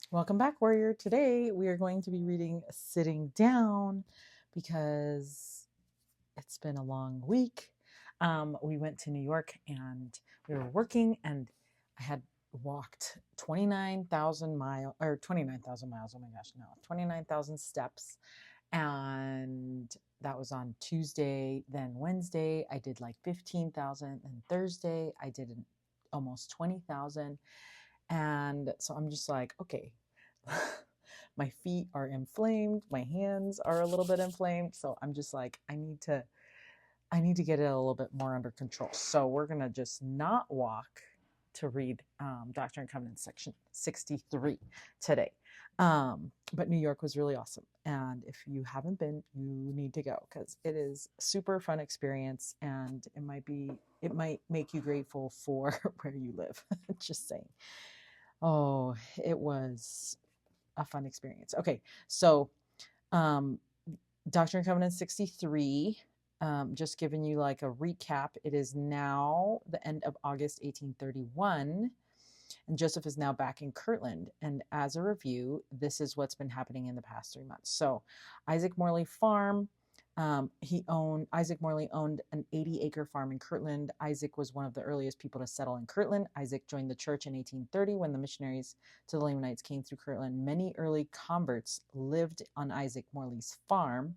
Welcome back, Warrior. Today we are going to be reading Sitting Down because it's been a long week. We went to New York and we were working, and I had walked 29,000 miles, or 29,000 miles. Oh my gosh, no, 29,000 steps. And that was on Tuesday. Then Wednesday, I did like 15,000. And Thursday, I did almost 20,000. And so I'm just like, okay, my feet are inflamed, my hands are a little bit inflamed. So I'm just like, I need to get it a little bit more under control. So we're gonna just not walk to read Doctrine and Covenants section 63 today. But New York was really awesome. And if you haven't been, you need to go because it is a super fun experience, and it might make you grateful for where you live. Just saying. Oh, it was a fun experience. Okay, so um, Doctrine and Covenants 63, just giving you like a recap. It is now the end of August 1831, and Joseph is now back in Kirtland. And as a review, this is what's been happening in the past 3 months. So Isaac Morley Farm, Isaac Morley owned an 80-acre farm in Kirtland. Isaac was one of the earliest people to settle in Kirtland. Isaac joined the church in 1830 when the missionaries to the Lamanites came through Kirtland. Many early converts lived on Isaac Morley's farm,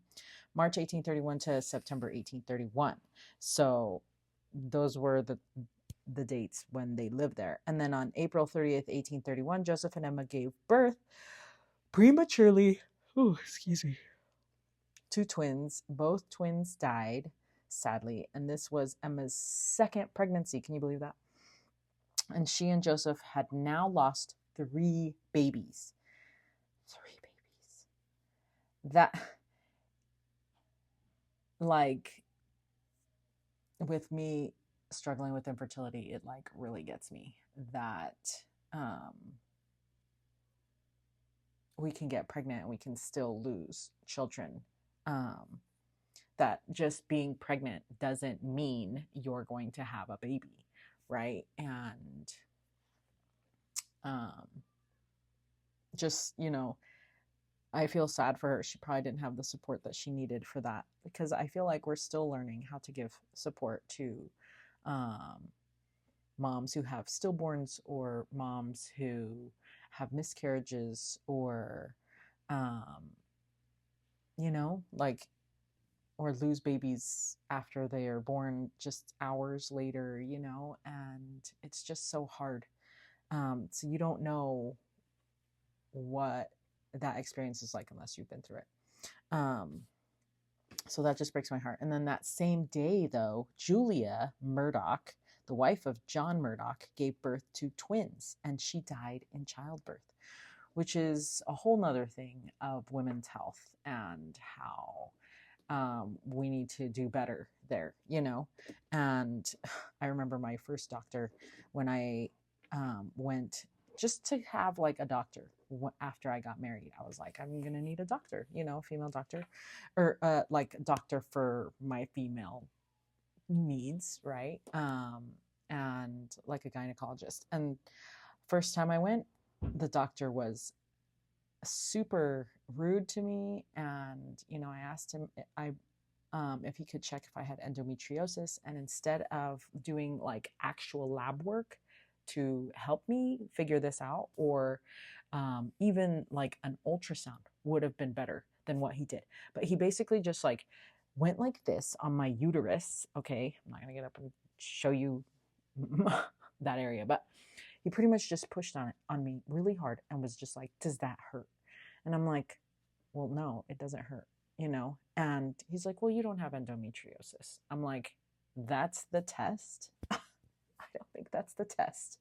March 1831 to September 1831. So those were the dates when they lived there. And then on April 30th, 1831, Joseph and Emma gave birth prematurely. Oh, excuse me. Two twins. Both twins died, sadly. And this was Emma's second pregnancy. Can you believe that? And she and Joseph had now lost 3 babies. 3 babies. That, like, with me struggling with infertility, it like really gets me that we can get pregnant and we can still lose children. That just being pregnant doesn't mean you're going to have a baby, right? And just, I feel sad for her. She probably didn't have the support that she needed for that, because I feel like we're still learning how to give support to moms who have stillborns, or moms who have miscarriages, or like, or lose babies after they are born just hours later, and it's just so hard. So you don't know what that experience is like unless you've been through it. So that just breaks my heart. And then that same day, though, Julia Murdoch, the wife of John Murdoch, gave birth to twins, and she died in childbirth, which is a whole nother thing of women's health and how we need to do better there, And I remember my first doctor when I went just to have like a doctor after I got married. I was like, I'm going to need a doctor, female doctor, or like a doctor for my female needs, right? And like a gynecologist. And first time I went, the doctor was super rude to me, and I asked him if he could check if I had endometriosis, and instead of doing like actual lab work to help me figure this out, or even like an ultrasound would have been better than what he did. But he basically just like went like this on my uterus. Okay, I'm not gonna get up and show you that area, but he pretty much just pushed on me really hard and was just like, does that hurt? And I'm like, well, no, it doesn't hurt, And he's like, well, you don't have endometriosis. I'm like, that's the test? I don't think that's the test.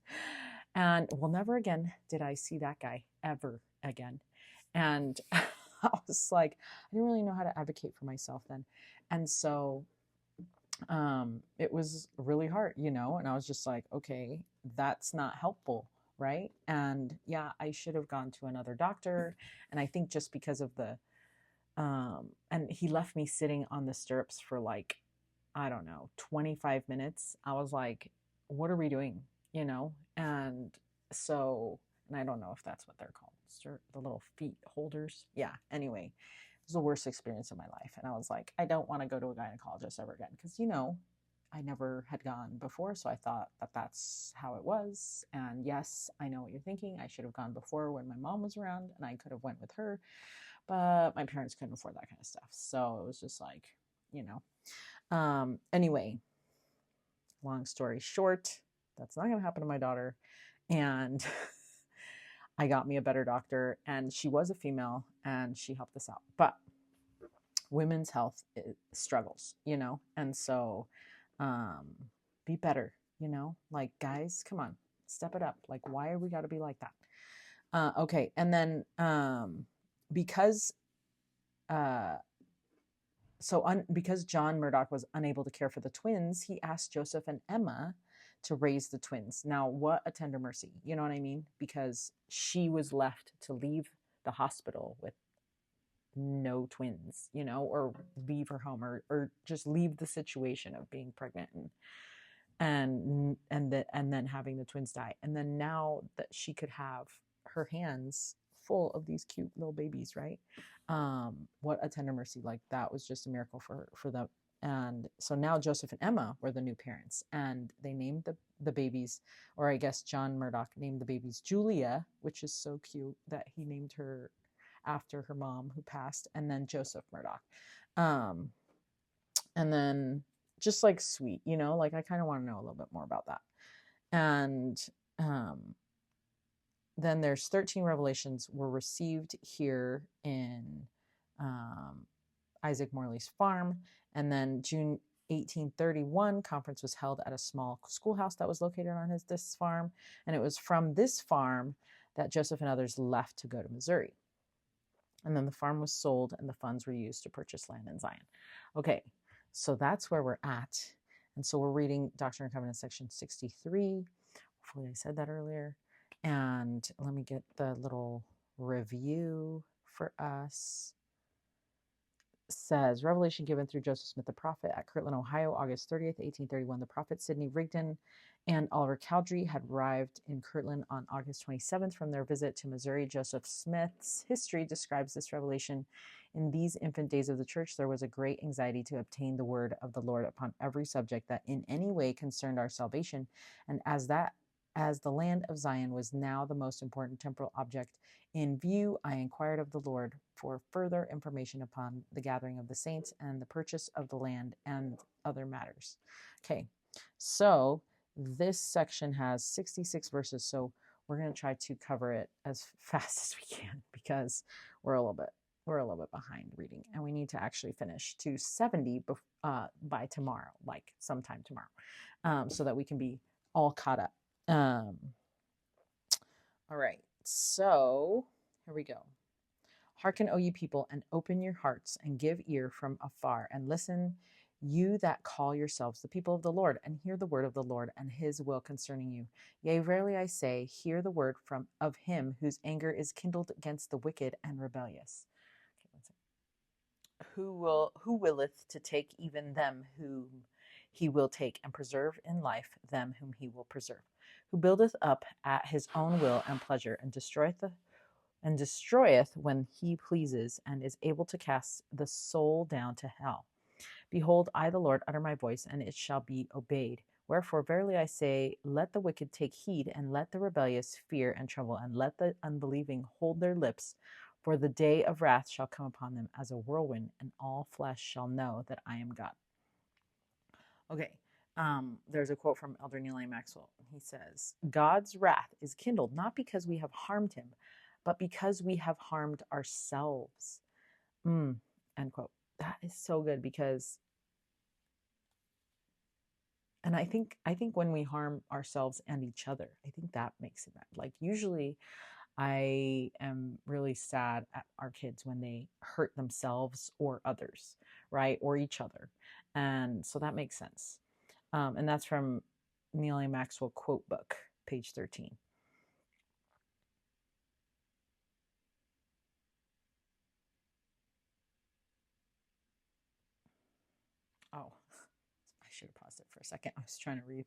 And well, never again did I see that guy ever again. And I was like, I didn't really know how to advocate for myself then. And so it was really hard, and I was just like, okay, that's not helpful, right? And yeah, I should have gone to another doctor. And I think just because of and he left me sitting on the stirrups for like, I don't know, 25 minutes. I was like, what are we doing? And so, And I don't know if that's what they're called. The little feet holders. Yeah. Anyway, it was the worst experience of my life. And I was like, I don't want to go to a gynecologist ever again. Because, I never had gone before. So I thought that that's how it was. And yes, I know what you're thinking. I should have gone before when my mom was around and I could have went with her. But my parents couldn't afford that kind of stuff. So it was just like, anyway, long story short, that's not going to happen to my daughter. And I got me a better doctor, and she was a female, and she helped us out. But women's health struggles, and so be better, like, guys, come on, step it up. Like, why are we got to be like that? Okay. And then because because John Murdoch was unable to care for the twins, he asked Joseph and Emma to raise the twins. Now, what a tender mercy. You know what I mean? Because she was left to leave the hospital with no twins, or leave her home, or just leave the situation of being pregnant and then having the twins die. And then now that she could have her hands full of these cute little babies, right? What a tender mercy. Like, that was just a miracle for them. And so now Joseph and Emma were the new parents, and they named the babies, or I guess John Murdoch named the babies Julia, which is so cute that he named her after her mom who passed, and then Joseph Murdoch. And then just like sweet, like, I kind of want to know a little bit more about that. And then there's 13 revelations were received here in Isaac Morley's farm. And then June 1831, conference was held at a small schoolhouse that was located on this farm. And it was from this farm that Joseph and others left to go to Missouri. And then the farm was sold and the funds were used to purchase land in Zion. Okay, so that's where we're at. And so we're reading Doctrine and Covenants section 63. Hopefully I said that earlier. And let me get the little review for us. Says, revelation given through Joseph Smith the prophet at Kirtland, Ohio, August 30th, 1831. The prophet Sidney Rigdon and Oliver Cowdery had arrived in Kirtland on August 27th from their visit to Missouri. Joseph Smith's history describes this revelation. In these infant days of the church, there was a great anxiety to obtain the word of the Lord upon every subject that in any way concerned our salvation. And as the land of Zion was now the most important temporal object in view, I inquired of the Lord for further information upon the gathering of the saints and the purchase of the land and other matters. Okay, so this section has 66 verses, so we're going to try to cover it as fast as we can because we're a little bit behind reading, and we need to actually finish to 70 by tomorrow, like sometime tomorrow, so that we can be all caught up. All right, so here we go. Hearken, O ye people, and open your hearts, and give ear from afar, and listen, you that call yourselves the people of the Lord, and hear the word of the Lord, and his will concerning you. Yea, verily I say, hear the word of him whose anger is kindled against the wicked and rebellious. Okay, who willeth to take even them whom he will take, and preserve in life them whom he will preserve? Who buildeth up at his own will and pleasure, and destroyeth when he pleases, and is able to cast the soul down to hell. Behold, I the Lord utter my voice, and it shall be obeyed. Wherefore, verily I say, let the wicked take heed, and let the rebellious fear and tremble, and let the unbelieving hold their lips, for the day of wrath shall come upon them as a whirlwind, and all flesh shall know that I am God. Okay, there's a quote from Elder Neal A. Maxwell. He says, God's wrath is kindled not because we have harmed him, but because we have harmed ourselves. End quote. That is so good because, and I think when we harm ourselves and each other, I think that makes it bad. Like, usually I am really sad at our kids when they hurt themselves or others, right? Or each other. And so that makes sense. And that's from Neal A. Maxwell quote book, page 13. Oh, I should have paused it for a second. I was trying to read.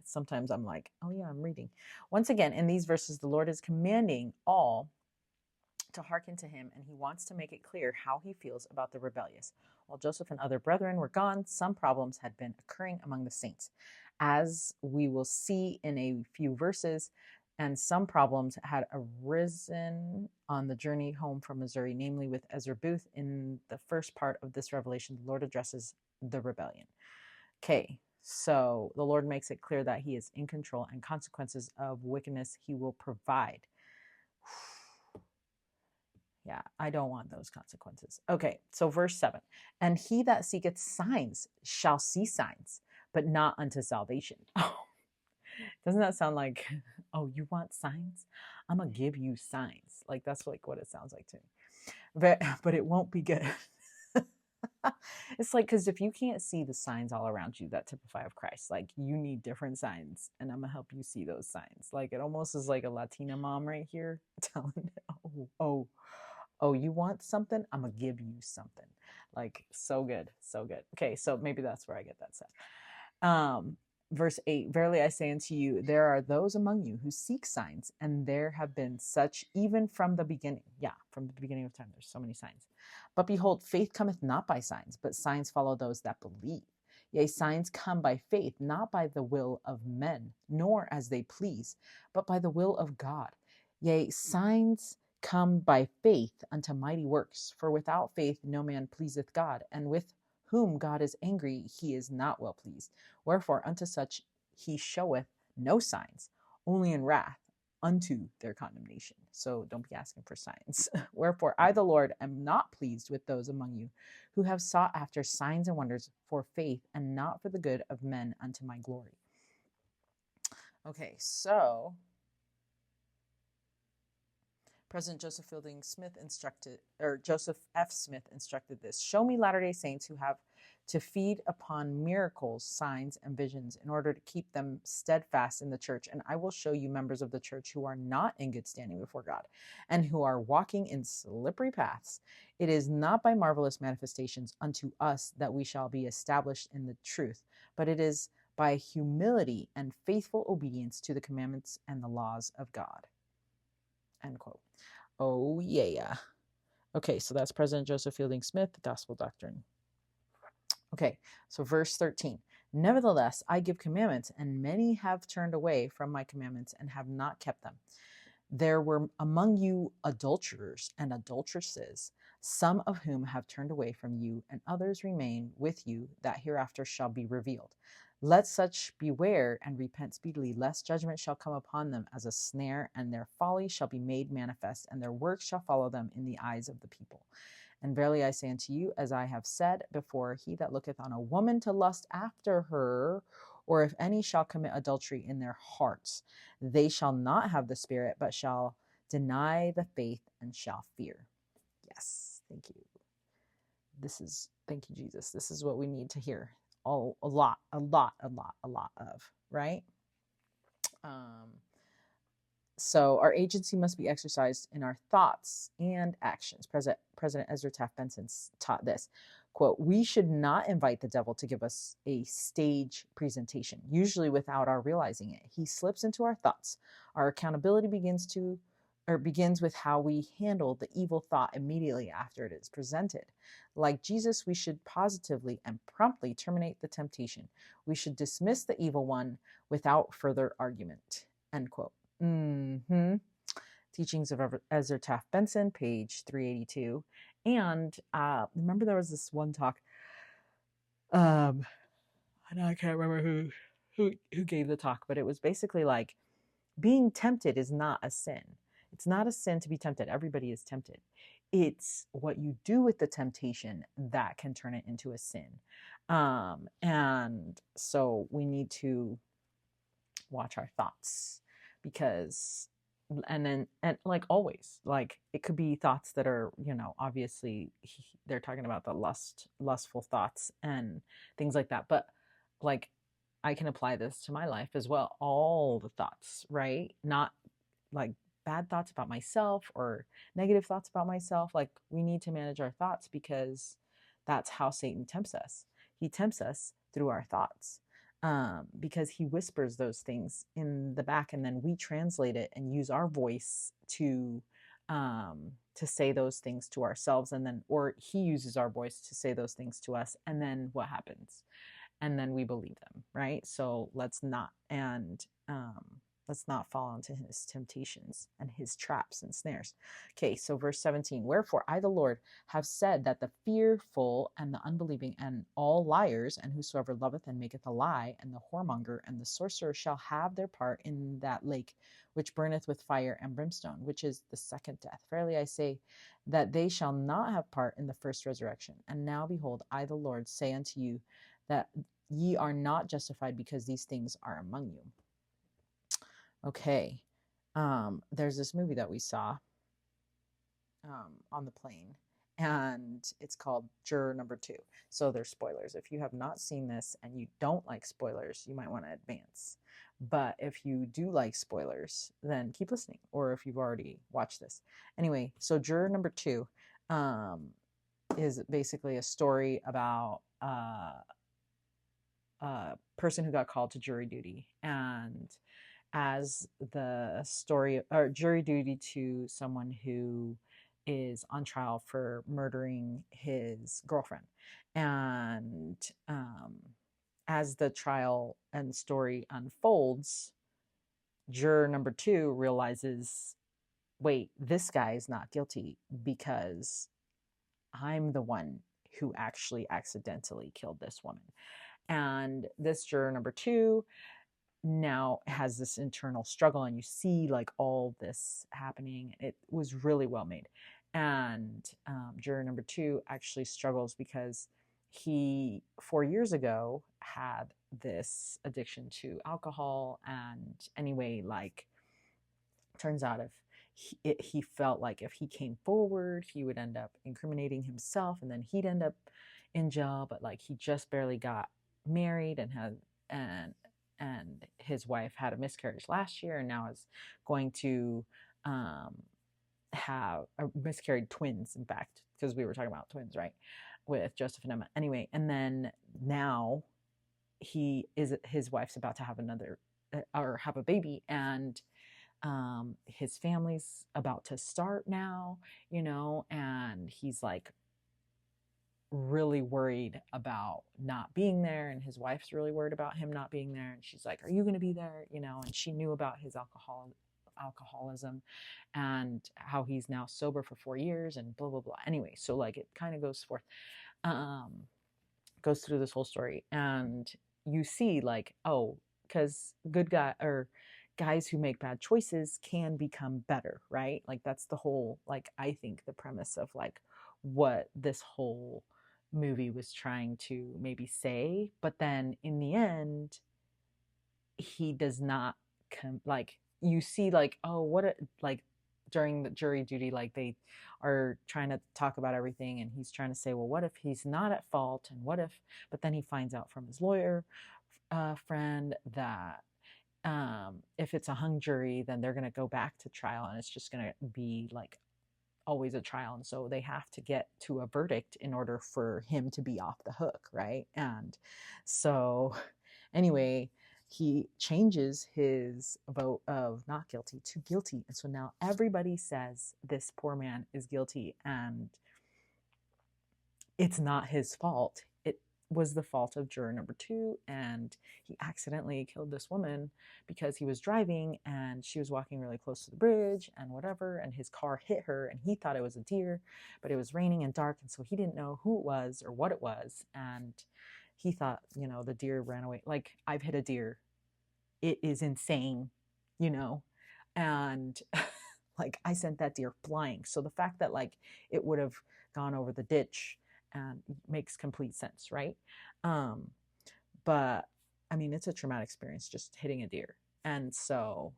Sometimes I'm like, oh yeah, I'm reading. Once again, in these verses, the Lord is commanding all to hearken to him, and he wants to make it clear how he feels about the rebellious. While Joseph and other brethren were gone, some problems had been occurring among the saints, as we will see in a few verses, and some problems had arisen on the journey home from Missouri, namely with Ezra Booth. In the first part of this revelation, the Lord addresses the rebellion. Okay, so the Lord makes it clear that he is in control, and consequences of wickedness he will provide. Yeah, I don't want those consequences. Okay, so verse 7. And he that seeketh signs shall see signs, but not unto salvation. Oh, doesn't that sound like, oh, you want signs? I'm going to give you signs. Like, that's like what it sounds like to me. But it won't be good. It's like, because if you can't see the signs all around you that typify of Christ, like you need different signs, and I'm going to help you see those signs. Like, it almost is like a Latina mom right here telling, oh, you want something? I'm going to give you something. Like, so good, so good. Okay, so maybe that's where I get that set. Verse 8, verily I say unto you, there are those among you who seek signs, and there have been such even from the beginning. Yeah, from the beginning of time, there's so many signs. But behold, faith cometh not by signs, but signs follow those that believe. Yea, signs come by faith, not by the will of men, nor as they please, but by the will of God. Yea, signs come by faith unto mighty works, for without faith no man pleaseth God, and with whom God is angry, he is not well pleased. Wherefore unto such he showeth no signs, only in wrath, unto their condemnation. So don't be asking for signs. Wherefore I, the Lord, am not pleased with those among you who have sought after signs and wonders for faith, and not for the good of men unto my glory. Okay, so President Joseph Joseph F. Smith instructed this: show me Latter-day Saints who have to feed upon miracles, signs, and visions in order to keep them steadfast in the church, and I will show you members of the church who are not in good standing before God and who are walking in slippery paths. It is not by marvelous manifestations unto us that we shall be established in the truth, but it is by humility and faithful obedience to the commandments and the laws of God. End quote. Oh, yeah. Okay, so that's President Joseph Fielding Smith, the Gospel Doctrine. Okay, so verse 13. Nevertheless, I give commandments, and many have turned away from my commandments and have not kept them. There were among you adulterers and adulteresses, some of whom have turned away from you, and others remain with you that hereafter shall be revealed. Let such beware and repent speedily, lest judgment shall come upon them as a snare, and their folly shall be made manifest, and their works shall follow them in the eyes of the people. And verily I say unto you, as I have said before, he that looketh on a woman to lust after her, or if any shall commit adultery in their hearts, they shall not have the Spirit, but shall deny the faith and shall fear. Yes, thank you. Thank you, Jesus. This is what we need to hear. A lot of, right? So our agency must be exercised in our thoughts and actions. President Ezra Taft Benson taught this, quote, we should not invite the devil to give us a stage presentation, usually without our realizing it. He slips into our thoughts. Our accountability begins with how we handle the evil thought immediately after it is presented. Like Jesus, we should positively and promptly terminate the temptation. We should dismiss the evil one without further argument. End quote. Teachings of Ezra Taft Benson, page 382. And remember there was this one talk. I know I can't remember who gave the talk, but it was basically like being tempted is not a sin. It's not a sin to be tempted. Everybody is tempted. It's what you do with the temptation that can turn it into a sin. And so we need to watch our thoughts, because and like always, like it could be thoughts that are, obviously they're talking about the lustful thoughts and things like that, but like I can apply this to my life as well. All the thoughts, right? Not like bad thoughts about myself or negative thoughts about myself. Like we need to manage our thoughts, because that's how Satan tempts us. He tempts us through our thoughts, because he whispers those things in the back, and then we translate it and use our voice to say those things to ourselves, and then, or he uses our voice to say those things to us, and then what happens? And then we believe them, right? So let's not fall into his temptations and his traps and snares. Okay, so verse 17, wherefore I, the Lord, have said that the fearful and the unbelieving and all liars, and whosoever loveth and maketh a lie, and the whoremonger and the sorcerer shall have their part in that lake which burneth with fire and brimstone, which is the second death. Verily I say that they shall not have part in the first resurrection. And now behold, I, the Lord, say unto you that ye are not justified because these things are among you. Okay. There's this movie that we saw on the plane, and it's called Juror Number 2. So there's spoilers. If you have not seen this and you don't like spoilers, you might want to advance. But if you do like spoilers, then keep listening, or if you've already watched this. Anyway, so Juror Number 2 is basically a story about a person who got called to jury duty, and as the story, or jury duty to someone who is on trial for murdering his girlfriend. And as the trial and story unfolds, juror number 2 realizes, wait, this guy is not guilty because I'm the one who actually accidentally killed this woman. And this juror number 2 now has this internal struggle, and you see like all this happening. It was really well made. And juror number 2 actually struggles because he 4 years ago had this addiction to alcohol. And anyway, like, turns out if he felt like if he came forward, he would end up incriminating himself, and then he'd end up in jail. But like, he just barely got married and his wife had a miscarriage last year, and now is going to have miscarried twins, in fact, because we were talking about twins, right, with Joseph and Emma. Anyway, and then now his wife's about to have another, or have a baby, and his family's about to start now, and he's like really worried about not being there, and his wife's really worried about him not being there, and she's like, are you going to be there? And she knew about his alcoholism and how he's now sober for 4 years and blah blah blah. Anyway, so like, it kind of goes through this whole story, and you see like, oh, because good guy, or guys who make bad choices can become better, right? Like, that's the whole, like, I think the premise of like what this whole movie was trying to maybe say. But then in the end, he does not like, you see like, oh, like during the jury duty, like, they are trying to talk about everything, and he's trying to say, well, what if he's not at fault, and what if, but then he finds out from his lawyer friend that if it's a hung jury, then they're going to go back to trial, and it's just going to be like always a trial, and so they have to get to a verdict in order for him to be off the hook, right? And so anyway, he changes his vote of not guilty to guilty, and so now everybody says this poor man is guilty, and it's not his fault. It was the fault of juror number 2, and he accidentally killed this woman because he was driving, and she was walking really close to the bridge and whatever, and his car hit her, and he thought it was a deer, but it was raining and dark, and so he didn't know who it was or what it was, and he thought, the deer ran away. Like, I've hit a deer. It is insane, and like, I sent that deer flying. So the fact that like it would have gone over the ditch and makes complete sense, right? But I mean, it's a traumatic experience just hitting a deer. And so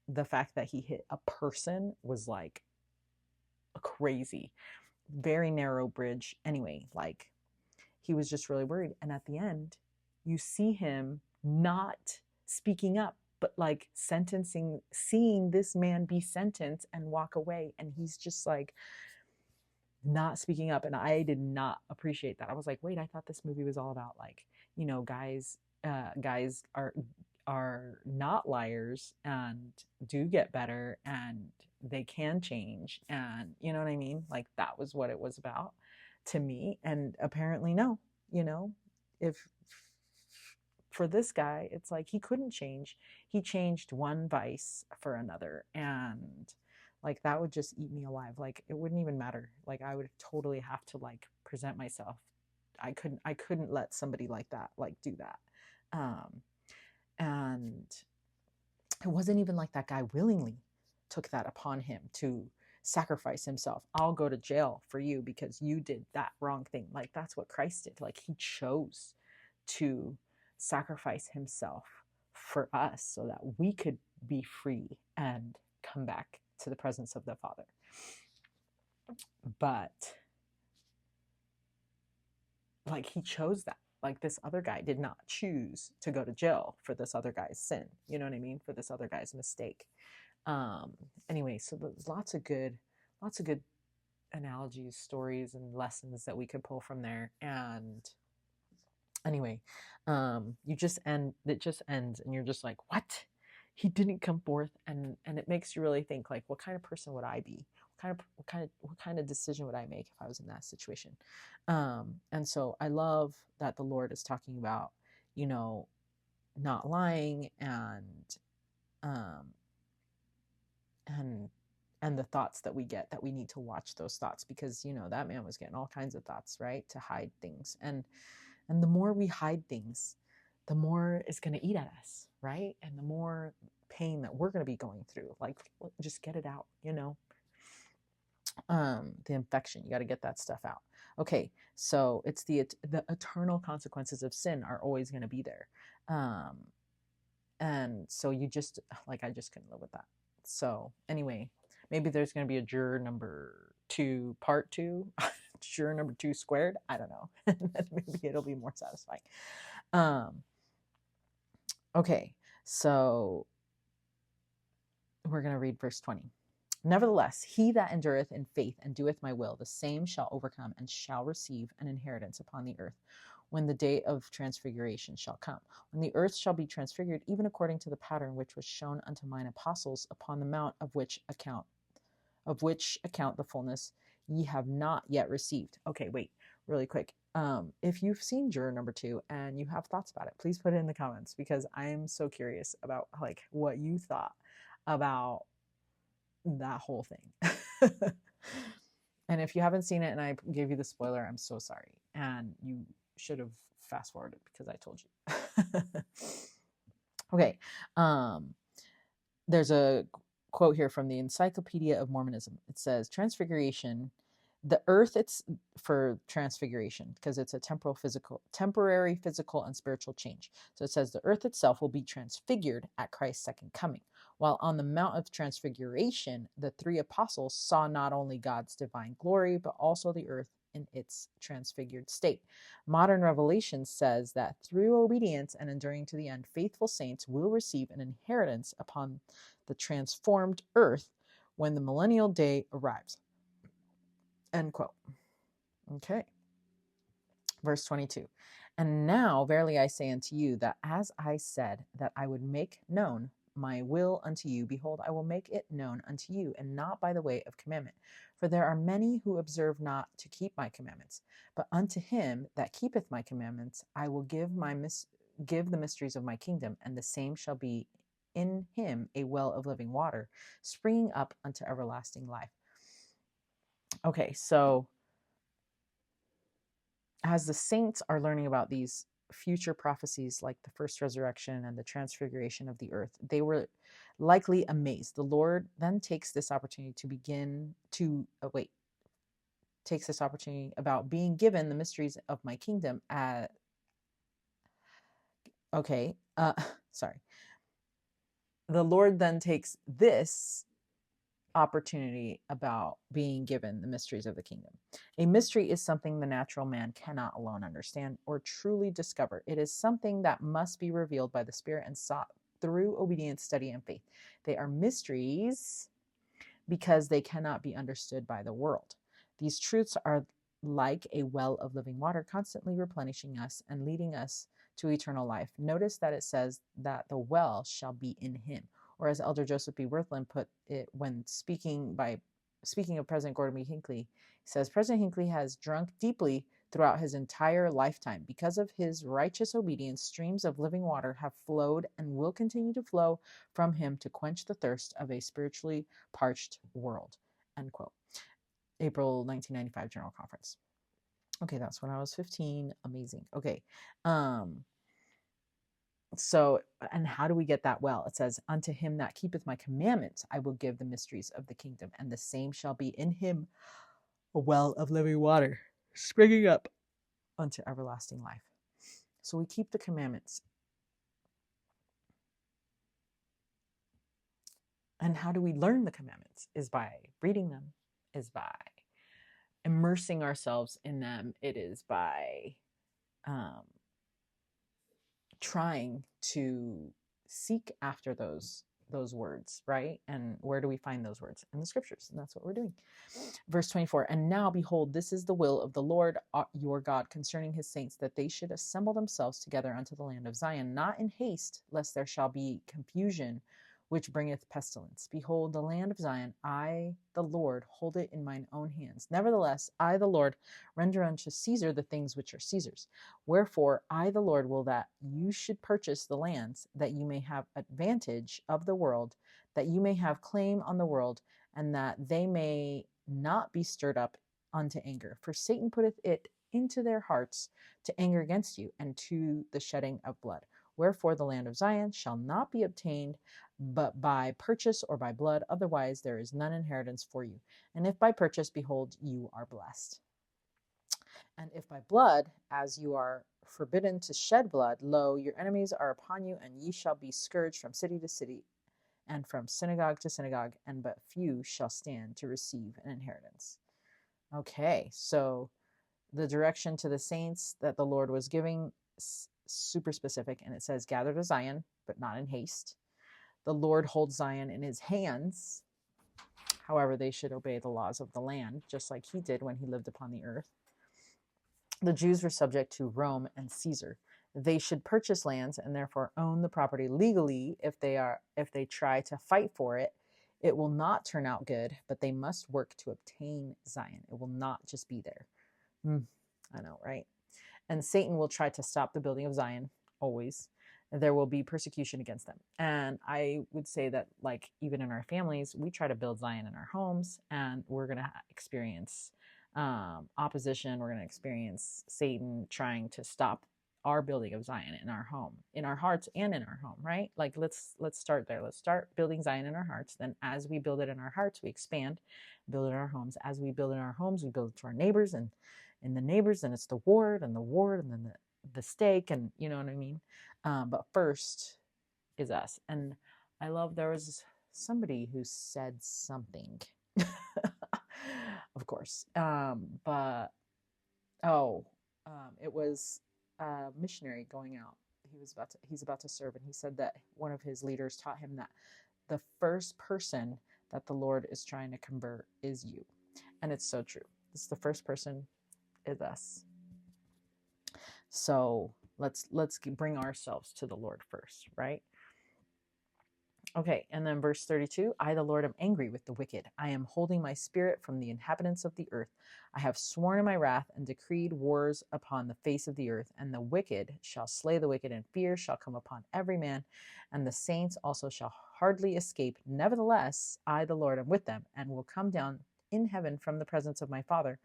the fact that he hit a person was like crazy. Very narrow bridge. Anyway, like, he was just really worried. And at the end, you see him not speaking up, but like seeing this man be sentenced and walk away. And he's just like, not speaking up. And I did not appreciate that. I was like, wait, I thought this movie was all about like, guys are not liars and do get better and they can change, and you know what I mean? Like that was what it was about to me. And apparently no, you know, if for this guy, it's like he couldn't change. He changed one vice for another. And like that would just eat me alive. Like it wouldn't even matter. Like I would totally have to like present myself. I couldn't let somebody like that like do that. And it wasn't even like that guy willingly took that upon him to sacrifice himself. I'll go to jail for you because you did that wrong thing. Like that's what Christ did. Like he chose to sacrifice himself for us so that we could be free and come back to the presence of the Father. But like he chose that. Like this other guy did not choose to go to jail for this other guy's sin. You know what I mean? For this other guy's mistake. Anyway, so there's lots of good analogies, stories, and lessons that we could pull from there. And anyway, it just ends and you're just like, what? He didn't come forth, and it makes you really think like, what kind of person would I be? What kind of decision would I make if I was in that situation? And so I love that the Lord is talking about, not lying um and the thoughts that we get, that we need to watch those thoughts, because that man was getting all kinds of thoughts, right, to hide things. And the more we hide things, the more it's going to eat at us, right? And the more pain that we're going to be going through. Like, just get it out, the infection, you got to get that stuff out. Okay, so it's the eternal consequences of sin are always going to be there. And so you just, like, I just couldn't live with that. So anyway, maybe there's going to be a juror number 2, part 2, juror number 2 squared. I don't know. Maybe it'll be more satisfying. Okay, so we're going to read verse 20. Nevertheless, he that endureth in faith and doeth my will, the same shall overcome and shall receive an inheritance upon the earth, when the day of transfiguration shall come, when the earth shall be transfigured, even according to the pattern which was shown unto mine apostles upon the mount, of which account the fullness ye have not yet received. Okay, wait, really quick. If you've seen juror number 2 and you have thoughts about it, please put it in the comments, because I am so curious about like what you thought about that whole thing. And if you haven't seen it and I gave you the spoiler, I'm so sorry. And you should have fast forwarded because I told you. Okay. There's a quote here from the Encyclopedia of Mormonism. It says, transfiguration, the earth, it's for transfiguration because it's a temporary physical and spiritual change. So it says the earth itself will be transfigured at Christ's second coming. While on the Mount of Transfiguration, the 3 apostles saw not only God's divine glory, but also the earth in its transfigured state. Modern revelation says that through obedience and enduring to the end, faithful saints will receive an inheritance upon the transformed earth when the millennial day arrives. End quote. Okay. Verse 22. And now, verily I say unto you, that as I said that I would make known my will unto you, behold, I will make it known unto you, and not by the way of commandment. For there are many who observe not to keep my commandments. But unto him that keepeth my commandments, I will give the mysteries of my kingdom, and the same shall be in him a well of living water, springing up unto everlasting life. Okay, so as the saints are learning about these future prophecies like the first resurrection and the transfiguration of the earth, they were likely amazed. The Lord then takes this opportunity about being given the mysteries of my kingdom sorry. The Lord then takes this opportunity about being given the mysteries of the kingdom. A mystery is something the natural man cannot alone understand or truly discover. It is something that must be revealed by the Spirit and sought through obedience, study, and faith. They are mysteries because they cannot be understood by the world. These truths are like a well of living water, constantly replenishing us and leading us to eternal life. Notice that it says that the well shall be in him, or as Elder Joseph B. Wirthlin put it when speaking of President Gordon B. Hinckley, he says, President Hinckley has drunk deeply throughout his entire lifetime. Because of his righteous obedience, streams of living water have flowed and will continue to flow from him to quench the thirst of a spiritually parched world. End quote. April 1995 General Conference. Okay, that's when I was 15. Amazing. Okay. So, and how do we get that well? It says, unto him that keepeth my commandments, I will give the mysteries of the kingdom, and the same shall be in him a well of living water, springing up unto everlasting life. So we keep the commandments. And how do we learn the commandments? Is by reading them, is by immersing ourselves in them. It is by trying to seek after those words, right? And where do we find those words? In the scriptures. And that's what we're doing. Verse 24, and now behold, this is the will of the Lord your God concerning his saints, that they should assemble themselves together unto the land of Zion, not in haste, lest there shall be confusion, which bringeth pestilence. Behold, the land of Zion, I, the Lord, hold it in mine own hands. Nevertheless, I, the Lord, render unto Caesar the things which are Caesar's. Wherefore, I, the Lord, will that you should purchase the lands, that you may have advantage of the world, that you may have claim on the world, and that they may not be stirred up unto anger. For Satan putteth it into their hearts to anger against you, and to the shedding of blood. Wherefore the land of Zion shall not be obtained but by purchase or by blood, otherwise there is none inheritance for you. And if by purchase, behold, you are blessed. And if by blood, as you are forbidden to shed blood, lo, your enemies are upon you, and ye shall be scourged from city to city, and from synagogue to synagogue, and but few shall stand to receive an inheritance. Okay, so the direction to the saints that the Lord was giving, super specific, and it says, gather to Zion, but not in haste. The Lord holds Zion in his hands. However, they should obey the laws of the land, just like he did when he lived upon the earth. The Jews were subject to Rome and Caesar. They should purchase lands and therefore own the property legally. If they try to fight for it, it will not turn out good, but they must work to obtain Zion. It will not just be there. I know, right? And Satan will try to stop the building of Zion, always. There will be persecution against them. And I would say that, like, even in our families, we try to build Zion in our homes, and we're going to experience opposition. We're going to experience Satan trying to stop our building of Zion in our home, in our hearts and in our home, right? Like, let's start there. Let's start building Zion in our hearts. Then as we build it in our hearts, we expand, build it in our homes. As we build it in our homes, we build it to our neighbors, and in the neighbors, and it's the ward, and then the stake, and you know what I mean? But first is us. And I love, there was somebody who said something, of course, it was a missionary going out. He's about to serve, and he said that one of his leaders taught him that the first person that the Lord is trying to convert is you. And it's so true. It's the first person is us. So let's bring ourselves to the Lord first, right? Okay, and then verse 32, I, the Lord, am angry with the wicked. I am holding my spirit from the inhabitants of the earth. I have sworn in my wrath and decreed wars upon the face of the earth, and the wicked shall slay the wicked, and fear shall come upon every man, and the saints also shall hardly escape. Nevertheless, I, the Lord, am with them, and will come down in heaven from the presence of my Father,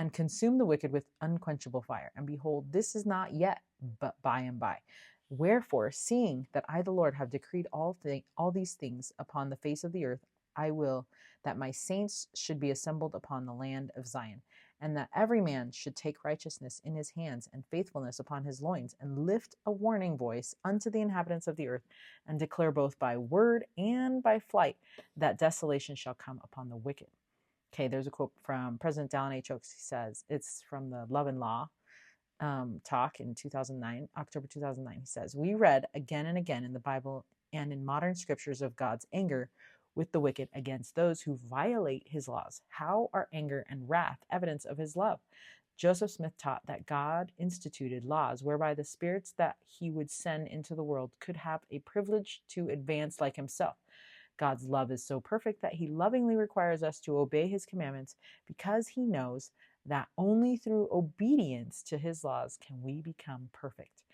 and consume the wicked with unquenchable fire. And behold, this is not yet, but by and by. Wherefore, seeing that I, the Lord, have decreed all these things upon the face of the earth, I will that my saints should be assembled upon the land of Zion, and that every man should take righteousness in his hands and faithfulness upon his loins, and lift a warning voice unto the inhabitants of the earth, and declare both by word and by flight that desolation shall come upon the wicked. Okay, there's a quote from President Dallin H. Oaks. He says, it's from the Love and Law talk in 2009, October 2009. He says, we read again and again in the Bible and in modern scriptures of God's anger with the wicked against those who violate his laws. How are anger and wrath evidence of his love? Joseph Smith taught that God instituted laws whereby the spirits that he would send into the world could have a privilege to advance like himself. God's love is so perfect that he lovingly requires us to obey his commandments because he knows that only through obedience to his laws can we become perfect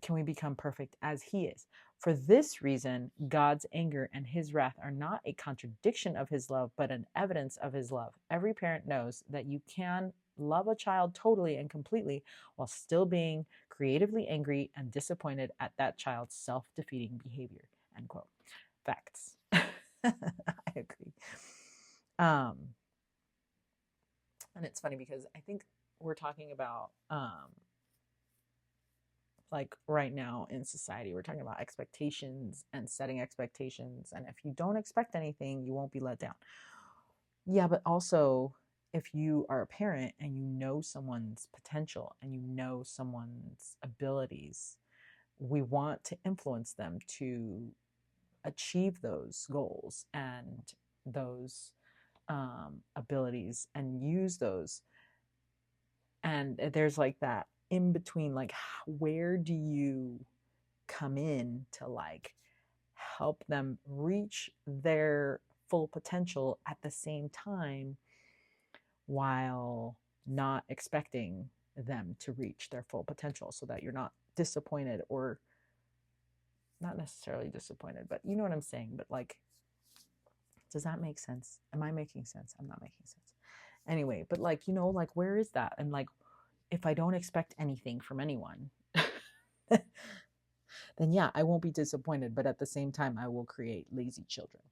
can we become perfect as he is. For this reason, God's anger and his wrath are not a contradiction of his love, but an evidence of his love. Every parent knows that you can love a child totally and completely while still being creatively angry and disappointed at that child's self-defeating behavior. End quote. Facts. I agree. And it's funny because I think we're talking about like right now in society, we're talking about expectations and setting expectations. And if you don't expect anything, you won't be let down. Yeah, but also if you are a parent and you know someone's potential and you know someone's abilities, we want to influence them to achieve those goals and those abilities and use those. And there's like that in between, like where do you come in to like help them reach their full potential at the same time while not expecting them to reach their full potential, so that you're not disappointed, or not necessarily disappointed, but you know what I'm saying. But like, does that make sense? Am I making sense? I'm not making sense. Anyway, but like, you know, like where is that? And like, if I don't expect anything from anyone, then yeah, I won't be disappointed. But at the same time, I will create lazy children.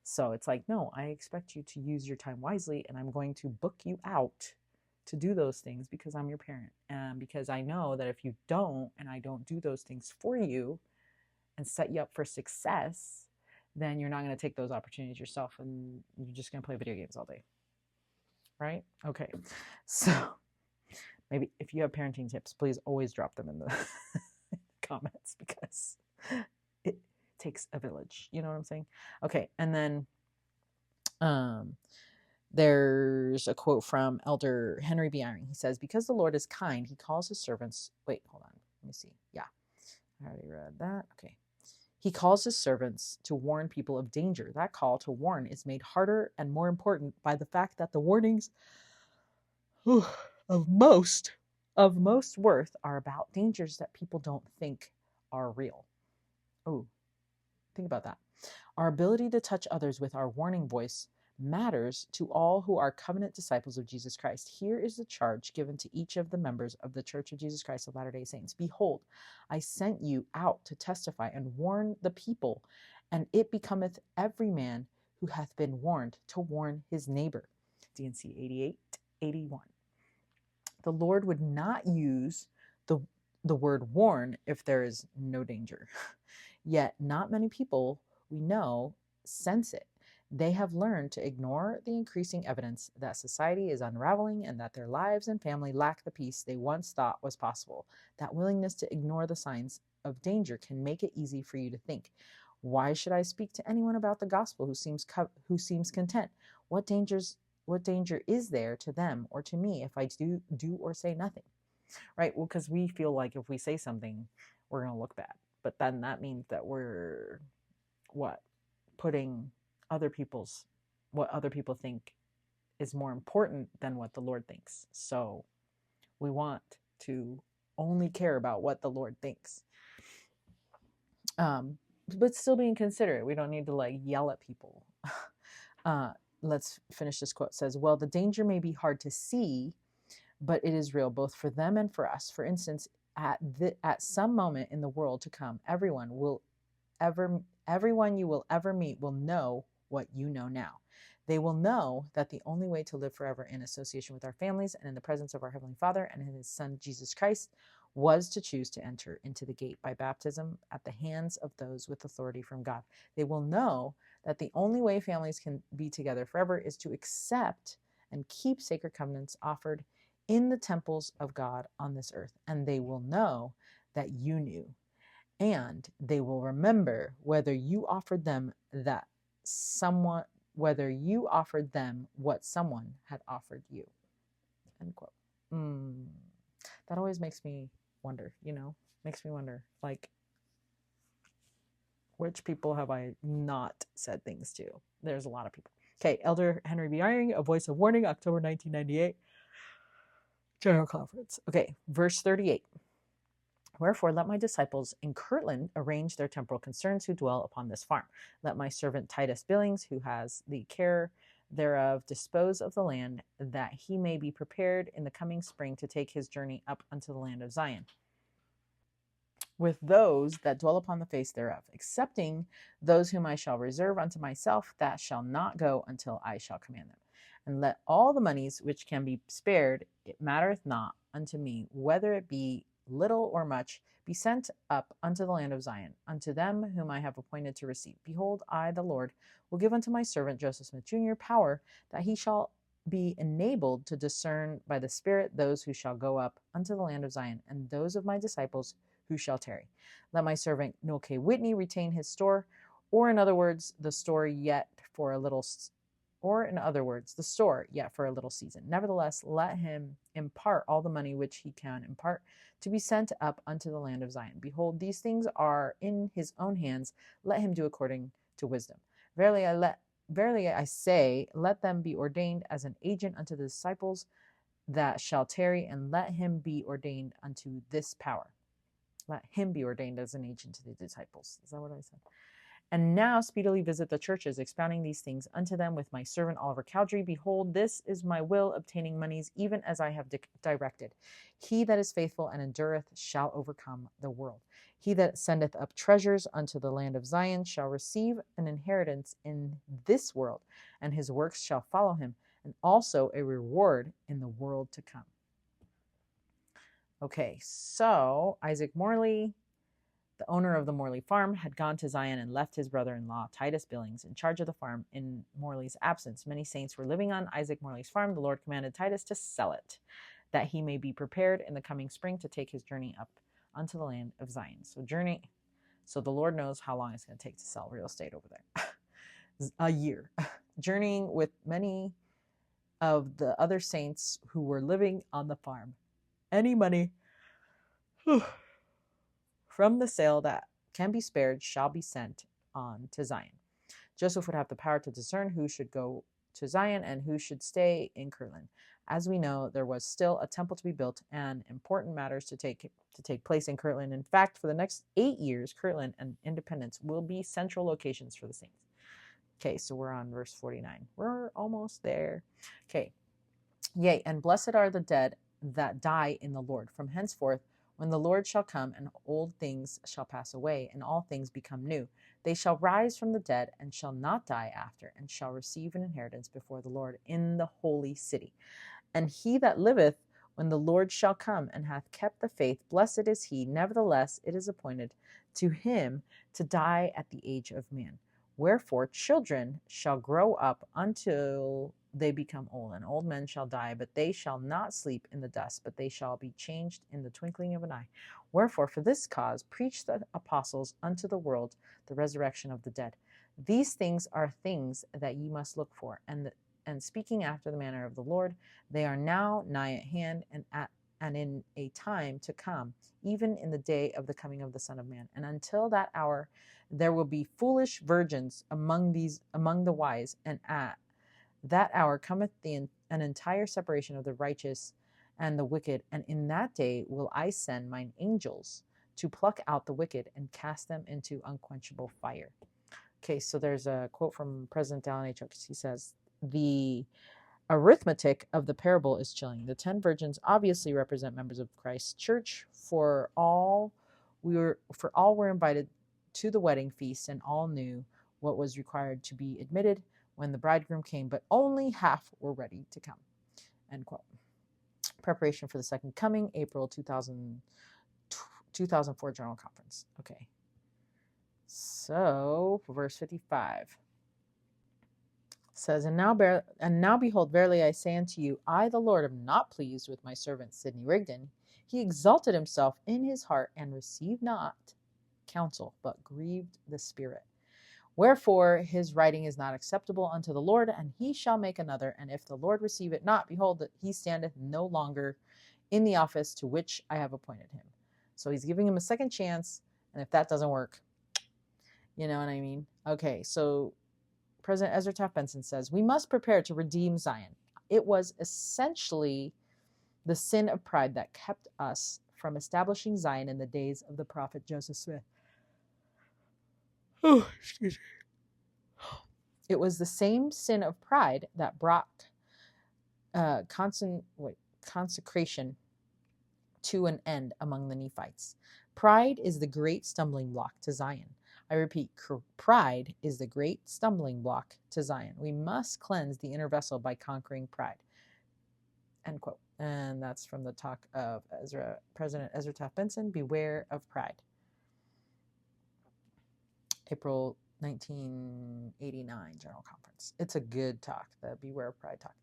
So it's like, no, I expect you to use your time wisely, and I'm going to book you out to do those things because I'm your parent. And because I know that if you don't, and I don't do those things for you and set you up for success, then you're not going to take those opportunities yourself, and you're just going to play video games all day. Right? Okay. So maybe if you have parenting tips, please always drop them in the comments, because it takes a village. You know what I'm saying? Okay. And then there's a quote from Elder Henry B. Eyring. He says, because the Lord is kind, he calls his servants. Wait, hold on. Let me see. Yeah. I already read that. Okay. He calls his servants to warn people of danger. That call to warn is made harder and more important by the fact that the warnings of most worth are about dangers that people don't think are real. Oh, think about that. Our ability to touch others with our warning voice matters to all who are covenant disciples of Jesus Christ. Here is the charge given to each of the members of the Church of Jesus Christ of Latter-day Saints. Behold, I sent you out to testify and warn the people, and it becometh every man who hath been warned to warn his neighbor. D&C 8881. The Lord would not use the word warn if there is no danger. Yet not many people we know sense it. They have learned to ignore the increasing evidence that society is unraveling and that their lives and family lack the peace they once thought was possible. That willingness to ignore the signs of danger can make it easy for you to think, why should I speak to anyone about the gospel who seems content? What danger is there to them or to me if I do or say nothing? Right? Well, because we feel like if we say something, we're going to look bad. But then that means that we're putting what other people think is more important than what the Lord thinks. So we want to only care about what the Lord thinks. But still being considerate. We don't need to like yell at people. Let's finish this quote. It says, well, the danger may be hard to see, but it is real both for them and for us. For instance, at some moment in the world to come, everyone you will ever meet will know what you know now. They will know that the only way to live forever in association with our families and in the presence of our Heavenly Father and in His Son, Jesus Christ, was to choose to enter into the gate by baptism at the hands of those with authority from God. They will know that the only way families can be together forever is to accept and keep sacred covenants offered in the temples of God on this earth. And they will know that you knew And they will remember whether you offered them what someone had offered you. End quote. That always makes me wonder, makes me wonder, like, which people have I not said things to? There's a lot of people. Okay, Elder Henry B. Eyring, A Voice of Warning, October 1998, General Conference. Okay, verse 38. Wherefore let my disciples in Kirtland arrange their temporal concerns who dwell upon this farm. Let my servant Titus Billings, who has the care thereof, dispose of the land, that he may be prepared in the coming spring to take his journey up unto the land of Zion, with those that dwell upon the face thereof, excepting those whom I shall reserve unto myself, that shall not go until I shall command them. And let all the monies which can be spared, it mattereth not unto me whether it be little or much, be sent up unto the land of Zion, unto them whom I have appointed to receive. Behold, I, the Lord, will give unto my servant Joseph Smith Jr. power, that he shall be enabled to discern by the Spirit those who shall go up unto the land of Zion, and those of my disciples who shall tarry. Let my servant Noel K. Whitney retain his store, or in other words, the store yet for a little season. Nevertheless, let him impart all the money which he can impart, to be sent up unto the land of Zion. Behold, these things are in his own hands. Let him do according to wisdom. Verily I say, let them be ordained as an agent unto the disciples that shall tarry, and let him be ordained unto this power. Let him be ordained as an agent to the disciples. Is that what I said? And now speedily visit the churches, expounding these things unto them with my servant Oliver Cowdery. Behold, this is my will, obtaining monies, even as I have directed. He that is faithful and endureth shall overcome the world. He that sendeth up treasures unto the land of Zion shall receive an inheritance in this world, and his works shall follow him, and also a reward in the world to come. Okay, so Isaac Morley, the owner of the Morley farm, had gone to Zion and left his brother-in-law, Titus Billings, in charge of the farm in Morley's absence. Many saints were living on Isaac Morley's farm. The Lord commanded Titus to sell it, that he may be prepared in the coming spring to take his journey up unto the land of Zion. So the Lord knows how long it's going to take to sell real estate over there. A year. Journeying with many of the other saints who were living on the farm. Any money from the sale that can be spared shall be sent on to Zion. Joseph would have the power to discern who should go to Zion and who should stay in Kirtland. As we know, there was still a temple to be built and important matters to take place in Kirtland. In fact, for the next 8 years, Kirtland and Independence will be central locations for the saints. Okay, so we're on verse 49. We're almost there. Okay. Yea, and blessed are the dead that die in the Lord. From henceforth, when the Lord shall come, and old things shall pass away, and all things become new, they shall rise from the dead, and shall not die after, and shall receive an inheritance before the Lord in the holy city. And he that liveth, when the Lord shall come, and hath kept the faith, blessed is he. Nevertheless, it is appointed to him to die at the age of man. Wherefore children shall grow up until they become old, and old men shall die, but they shall not sleep in the dust, but they shall be changed in the twinkling of an eye. Wherefore, for this cause, preach the apostles unto the world the resurrection of the dead. These things are things that ye must look for, and speaking after the manner of the Lord, they are now nigh at hand, and in a time to come, even in the day of the coming of the Son of Man. And until that hour, there will be foolish virgins among the wise, and at that hour cometh an entire separation of the righteous and the wicked. And in that day will I send mine angels to pluck out the wicked and cast them into unquenchable fire. Okay, so there's a quote from President Dallin H. Oaks. He says, the arithmetic of the parable is chilling. The 10 virgins obviously represent members of Christ's church, for all were invited to the wedding feast, and all knew what was required to be admitted when the bridegroom came, but only half were ready to come. End quote. Preparation for the Second Coming, April 2004 General Conference. Okay. So, verse 55 says, And now behold, verily I say unto you, I the Lord am not pleased with my servant Sidney Rigdon. He exalted himself in his heart and received not counsel, but grieved the Spirit. Wherefore his writing is not acceptable unto the Lord, and he shall make another. And if the Lord receive it not, behold, he standeth no longer in the office to which I have appointed him. So he's giving him a second chance, and if that doesn't work, you know what I mean? Okay, so President Ezra Taft Benson says, we must prepare to redeem Zion. It was essentially the sin of pride that kept us from establishing Zion in the days of the prophet Joseph Smith. Oh, excuse me. It was the same sin of pride that brought consecration to an end among the Nephites. Pride is the great stumbling block to Zion. I repeat, pride is the great stumbling block to Zion. We must cleanse the inner vessel by conquering pride. End quote. And that's from the talk of President Ezra Taft Benson, Beware of Pride. April 1989 General Conference. It's a good talk, the Beware of Pride talk.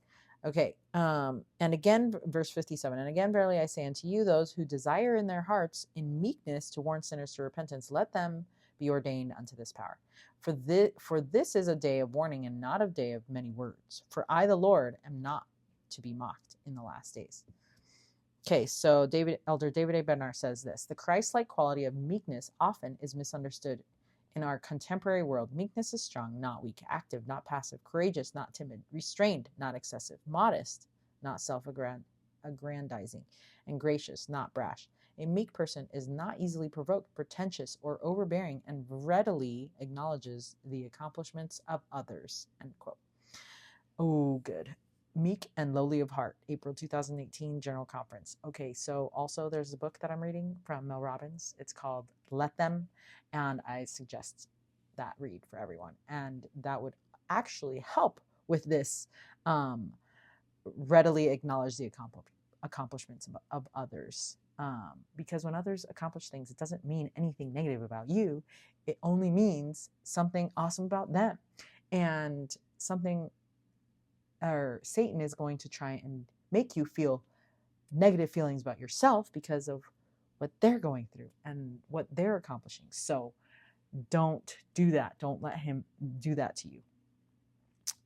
Okay, and again, verse 57, and again, verily I say unto you, those who desire in their hearts in meekness to warn sinners to repentance, let them be ordained unto this power. For this is a day of warning and not a day of many words. For I, the Lord, am not to be mocked in the last days. Okay, so Elder David A. Bednar says this: the Christ-like quality of meekness often is misunderstood in our contemporary world. Meekness is strong, not weak; active, not passive; courageous, not timid; restrained, not excessive; modest, not self-aggrandizing; and gracious, not brash. A meek person is not easily provoked, pretentious, or overbearing, and readily acknowledges the accomplishments of others. End quote. Oh, good. Meek and Lowly of Heart, April 2018 General Conference. Okay, so also there's a book that I'm reading from Mel Robbins. It's called Let Them, and I suggest that read for everyone. And that would actually help with this readily acknowledge the accomplishments of others. Because when others accomplish things, it doesn't mean anything negative about you. It only means something awesome about them. And Satan is going to try and make you feel negative feelings about yourself because of what they're going through and what they're accomplishing. So don't do that. Don't let him do that to you.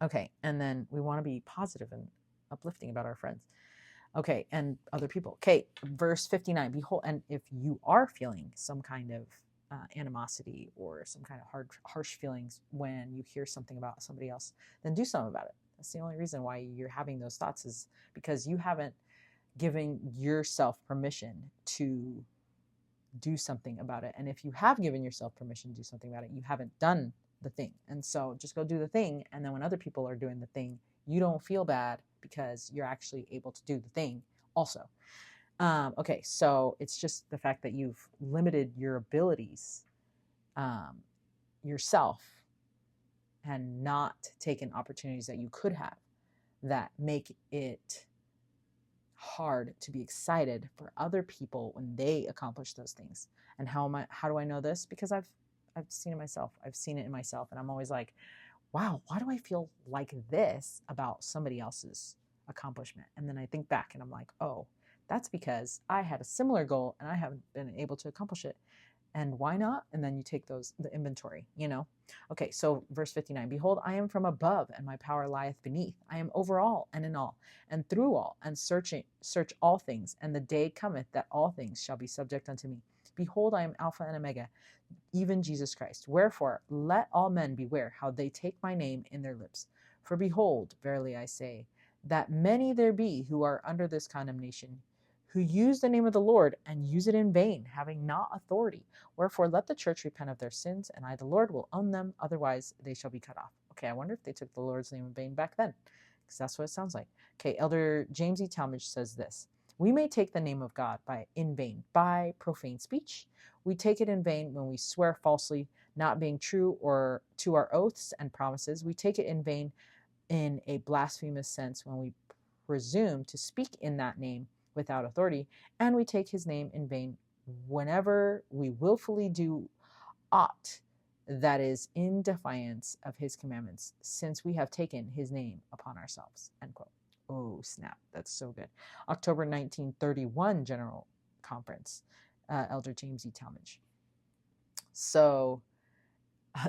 Okay, and then we want to be positive and uplifting about our friends. Okay, and other people. Okay, verse 59. Behold, and if you are feeling some kind of animosity or some kind of harsh feelings when you hear something about somebody else, then do something about it. That's the only reason why you're having those thoughts, is because you haven't given yourself permission to do something about it. And if you have given yourself permission to do something about it, you haven't done the thing. And so just go do the thing. And then when other people are doing the thing, you don't feel bad because you're actually able to do the thing also. Okay, so it's just the fact that you've limited your abilities yourself and not taken opportunities that you could have that make it hard to be excited for other people when they accomplish those things. And how do I know this? Because I've seen it myself. I've seen it in myself, and I'm always like, wow, why do I feel like this about somebody else's accomplishment? And then I think back and I'm like, oh, that's because I had a similar goal and I haven't been able to accomplish it. And why not? And then you take the inventory, you know? Okay, so verse 59, behold, I am from above, and my power lieth beneath. I am over all and in all, and through all, and search all things, and the day cometh that all things shall be subject unto me. Behold, I am Alpha and Omega, even Jesus Christ. Wherefore, let all men beware how they take my name in their lips. For behold, verily I say, that many there be who are under this condemnation, who use the name of the Lord and use it in vain, having not authority. Wherefore let the church repent of their sins, and I, the Lord, will own them, otherwise they shall be cut off. Okay, I wonder if they took the Lord's name in vain back then, because that's what it sounds like. Okay, Elder James E. Talmage says this: we may take the name of God in vain by profane speech. We take it in vain when we swear falsely, not being true or to our oaths and promises. We take it in vain in a blasphemous sense when we presume to speak in that name without authority, and we take his name in vain whenever we willfully do aught that is in defiance of his commandments, since we have taken his name upon ourselves. End quote. Oh, snap. That's so good. October 1931 General Conference, Elder James E. Talmage. So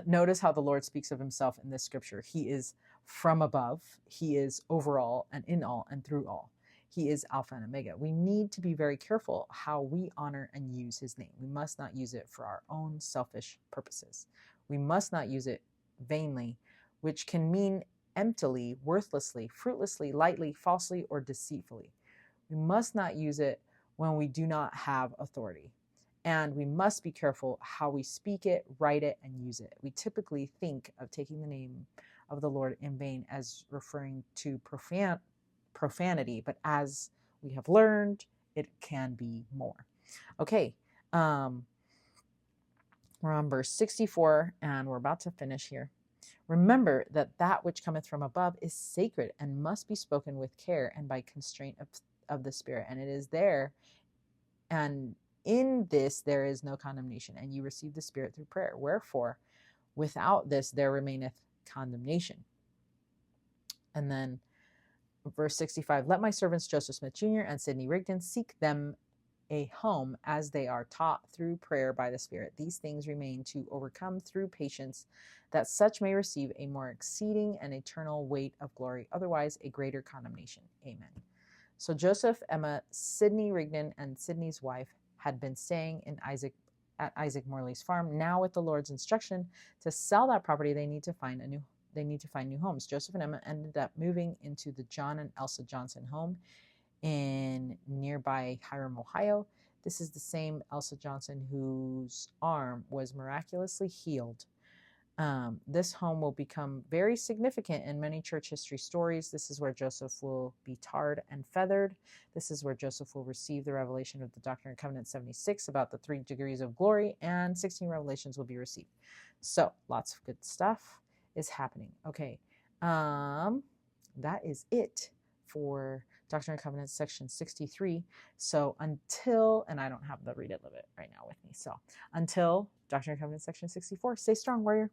notice how the Lord speaks of himself in this scripture. He is from above. He is over all and in all and through all. He is Alpha and Omega. We need to be very careful how we honor and use his name. We must not use it for our own selfish purposes. We must not use it vainly, which can mean emptily, worthlessly, fruitlessly, lightly, falsely, or deceitfully. We must not use it when we do not have authority. And we must be careful how we speak it, write it, and use it. We typically think of taking the name of the Lord in vain as referring to profanity, but as we have learned, it can be more. Okay, we're on verse 64, and we're about to finish here. Remember that which cometh from above is sacred and must be spoken with care and by constraint of the Spirit. And it is there, and in this there is no condemnation, and you receive the Spirit through prayer. Wherefore, without this there remaineth condemnation. And then verse 65, let my servants Joseph Smith Jr. and Sidney Rigdon seek them a home as they are taught through prayer by the Spirit. These things remain to overcome through patience, that such may receive a more exceeding and eternal weight of glory, otherwise a greater condemnation. Amen. So Joseph, Emma, Sidney Rigdon, and Sidney's wife had been staying at Isaac Morley's farm. Now, with the Lord's instruction to sell that property, they need to find new homes. Joseph and Emma ended up moving into the John and Elsa Johnson home in nearby Hiram, Ohio. This is the same Elsa Johnson whose arm was miraculously healed. This home will become very significant in many church history stories. This is where Joseph will be tarred and feathered. This is where Joseph will receive the revelation of the Doctrine and Covenants 76 about the 3 degrees of glory, and 16 revelations will be received. So lots of good stuff is happening. Okay, that is it for Doctrine and Covenants section 63. So until, and I don't have the read it, live it right now with me. So until Doctrine and Covenants section 64, stay strong, warrior.